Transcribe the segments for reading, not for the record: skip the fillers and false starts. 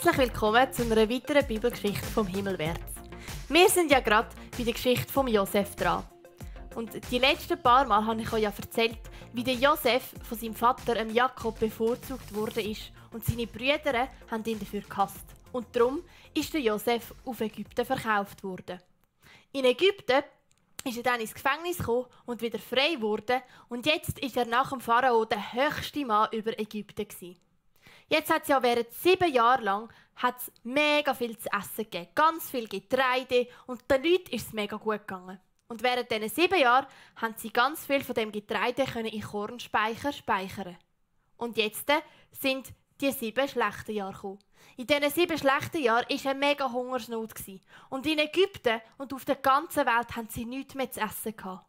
Herzlich willkommen zu einer weiteren Bibelgeschichte vom Himmelwärts. Wir sind ja gerade bei der Geschichte von Josef dran. Und die letzten paar Mal habe ich euch ja erzählt, wie der Josef von seinem Vater Jakob bevorzugt wurde und seine Brüder haben ihn dafür gehasst. Und darum ist der Josef auf Ägypten verkauft worden. In Ägypten ist er dann ins Gefängnis gekommen und wieder frei wurde. Und jetzt ist er nach dem Pharao der höchste Mann über Ägypten gewesen. Jetzt hat es ja während 7 Jahren lang hat's mega viel zu essen gegeben. Ganz viel Getreide und den Leuten ist es mega gut gegangen. Und während diesen 7 Jahren haben sie ganz viel von dem Getreide in Kornspeicher speichern. Und jetzt sind die 7 schlechten Jahre gekommen. In diesen 7 schlechten Jahren war eine mega Hungersnot. Und in Ägypten und auf der ganzen Welt haben sie nichts mehr zu essen gehabt.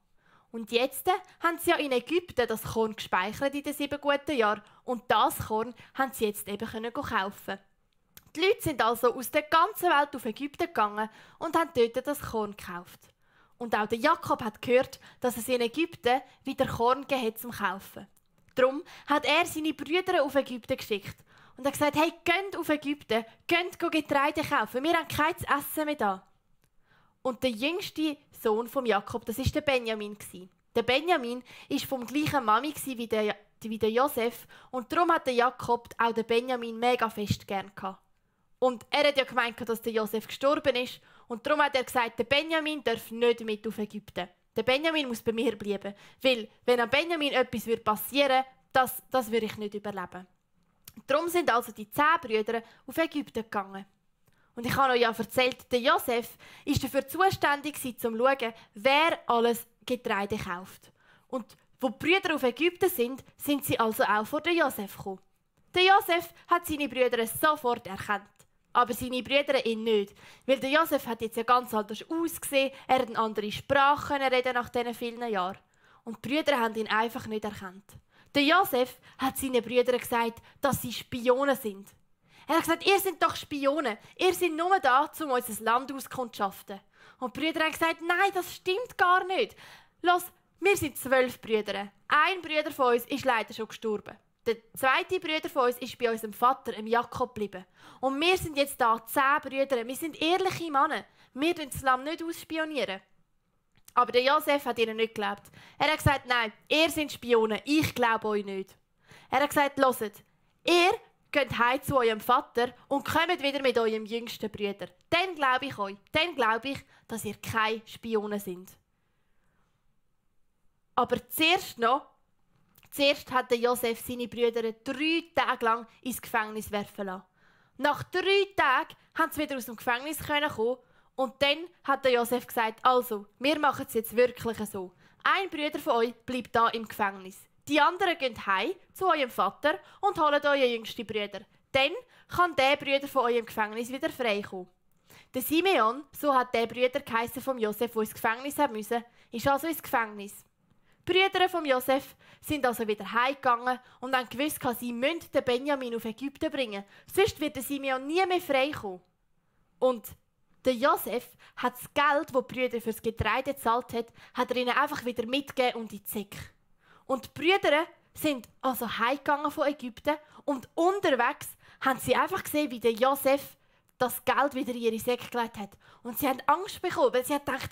Und jetzt haben sie ja in Ägypten das Korn gespeichert in den 7 guten Jahren. Und das Korn haben sie jetzt eben kaufen. Die Leute sind also aus der ganzen Welt auf Ägypten gegangen und haben dort das Korn gekauft. Und auch der Jakob hat gehört, dass es in Ägypten wieder Korn gegeben hat zum Kaufen. Darum hat er seine Brüder auf Ägypten geschickt. Und er hat gesagt, hey, geht auf Ägypten, geht Getreide kaufen, wir haben kein Essen mehr da. Und der jüngste Sohn von Jakob, das war der Benjamin. Der Benjamin war vom gleichen Mami wie der Josef. Und darum hat der Jakob auch den Benjamin mega fest gern gehabt. Und er hat ja gemeint, dass der Josef gestorben ist. Und darum hat er gesagt, der Benjamin darf nicht mit auf Ägypten. Der Benjamin muss bei mir bleiben. Weil, wenn an Benjamin etwas passieren würde, das würde ich nicht überleben. Darum sind also die 10 Brüder auf Ägypten gegangen. Und ich habe euch ja erzählt, der Josef war dafür zuständig, um zu schauen, wer alles Getreide kauft. Und wo die Brüder auf Ägypten sind sie also auch vor den Josef gekommen. Der Josef hat seine Brüder sofort erkannt. Aber seine Brüder ihn nicht. Weil der Josef hat jetzt ja ganz anders ausgesehen, er hat eine andere Sprache reden nach diesen vielen Jahren. Und die Brüder haben ihn einfach nicht erkannt. Der Josef hat seinen Brüdern gesagt, dass sie Spione sind. Er hat gesagt, ihr seid doch Spione. Ihr seid nur da, um unser Land auszukundschaften. Und die Brüder haben gesagt, nein, das stimmt gar nicht. Los, wir sind 12 Brüder. Ein Bruder von uns ist leider schon gestorben. Der zweite Bruder von uns ist bei unserem Vater, Jakob, geblieben. Und wir sind jetzt da 10 Brüder. Wir sind ehrliche Männer. Wir spionieren das Land nicht ausspionieren. Aber der Josef hat ihnen nicht geglaubt. Er hat gesagt, nein, ihr seid Spione, ich glaube euch nicht. Er hat gesagt, hört, ihr geht heim zu eurem Vater und kommt wieder mit eurem jüngsten Bruder. Dann glaube ich euch. Dann glaube ich, dass ihr keine Spione sind. Aber zuerst hat der Josef seine Brüder 3 Tage lang ins Gefängnis werfen lassen. Nach 3 Tagen haben sie wieder aus dem Gefängnis kommen. Und dann hat der Josef gesagt, also, wir machen es jetzt wirklich so. Ein Bruder von euch bleibt da im Gefängnis. Die anderen gehen heim zu eurem Vater und holen euren jüngsten Bruder. Dann kann der Bruder von eurem Gefängnis wieder freikommen. Der Simeon, so hat der Bruder geheissen vom Josef, der ins Gefängnis haben musste, ist also ins Gefängnis. Die Brüder von Josef sind also wieder heimgegangen und haben gewusst, sie müssen den Benjamin auf Ägypten bringen. Sonst wird der Simeon nie mehr freikommen. Und der Josef hat das Geld, das die Brüder für das Getreide gezahlt hat er ihnen einfach wieder mitgegeben und in die Säcke. Und die Brüder sind also heimgegangen von Ägypten und unterwegs haben sie einfach gesehen, wie der Josef das Geld wieder in ihre Säcke gelegt hat. Und sie haben Angst bekommen, weil sie haben gedacht,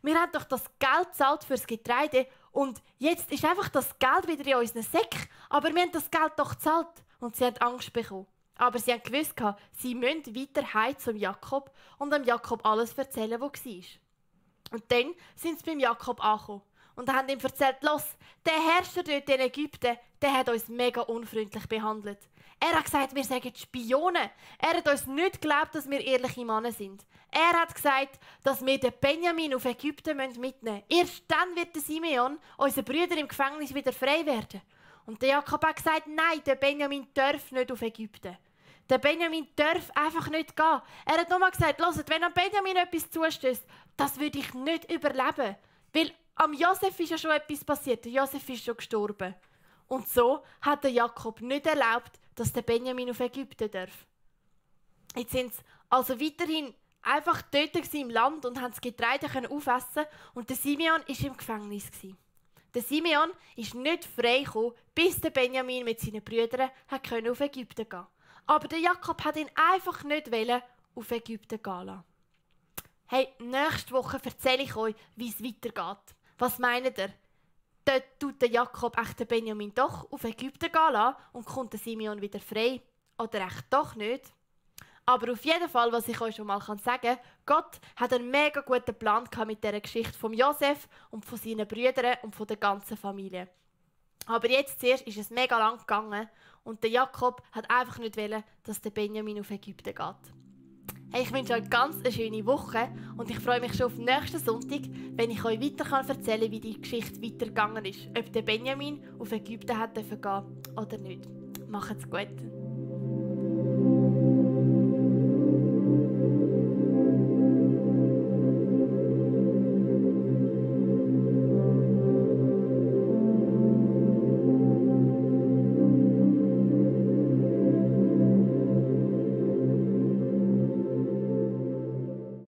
wir haben doch das Geld gezahlt für das Getreide und jetzt ist einfach das Geld wieder in unseren Säcken, aber wir haben das Geld doch gezahlt. Und sie haben Angst bekommen. Aber sie haben gewusst, sie müssen weiter heim zum Jakob und dem Jakob alles erzählen, was war. Und dann sind sie beim Jakob angekommen und haben ihm erzählt, der Herrscher dort in Ägypten, der hat uns mega unfreundlich behandelt. Er hat gesagt, wir seien Spione. Er hat uns nicht geglaubt, dass wir ehrliche Männer sind. Er hat gesagt, dass wir den Benjamin auf Ägypten mitnehmen müssen. Erst dann wird der Simeon, unser Bruder im Gefängnis, wieder frei werden. Und der Jakob hat gesagt, nein, der Benjamin darf nicht auf Ägypten. Der Benjamin darf einfach nicht gehen. Er hat nochmal gesagt, hört, wenn an Benjamin etwas zustößt, das würde ich nicht überleben. Weil am Josef ist ja schon etwas passiert. Der Josef ist schon gestorben. Und so hat der Jakob nicht erlaubt, dass der Benjamin auf Ägypten darf. Jetzt sind sie also weiterhin einfach dort im Land und haben das Getreide aufessen und der Simeon war im Gefängnis. Der Simeon ist nicht frei gekommen, bis der Benjamin mit seinen Brüdern auf Ägypten gehen konnte. Aber der Jakob hat ihn einfach nicht auf Ägypten gehen lassen. Hey, nächste Woche erzähle ich euch, wie es weitergeht. Was meint ihr? Dort tut der Jakob echt den Benjamin doch auf Ägypten gehen lassen und kommt der Simeon wieder frei. Oder echt doch nicht? Aber auf jeden Fall, was ich euch schon mal sagen kann, Gott hat einen mega guten Plan mit dieser Geschichte von Josef und von seinen Brüdern und von der ganzen Familie. Aber jetzt zuerst ist es mega lang gegangen und der Jakob hat einfach nicht wollen, dass der Benjamin auf Ägypten geht. Hey, ich wünsche euch ganz eine schöne Woche und ich freue mich schon auf nächsten Sonntag, wenn ich euch weiter erzählen kann, wie die Geschichte weitergegangen ist. Ob der Benjamin auf Ägypten hat gehen oder nicht. Macht's gut.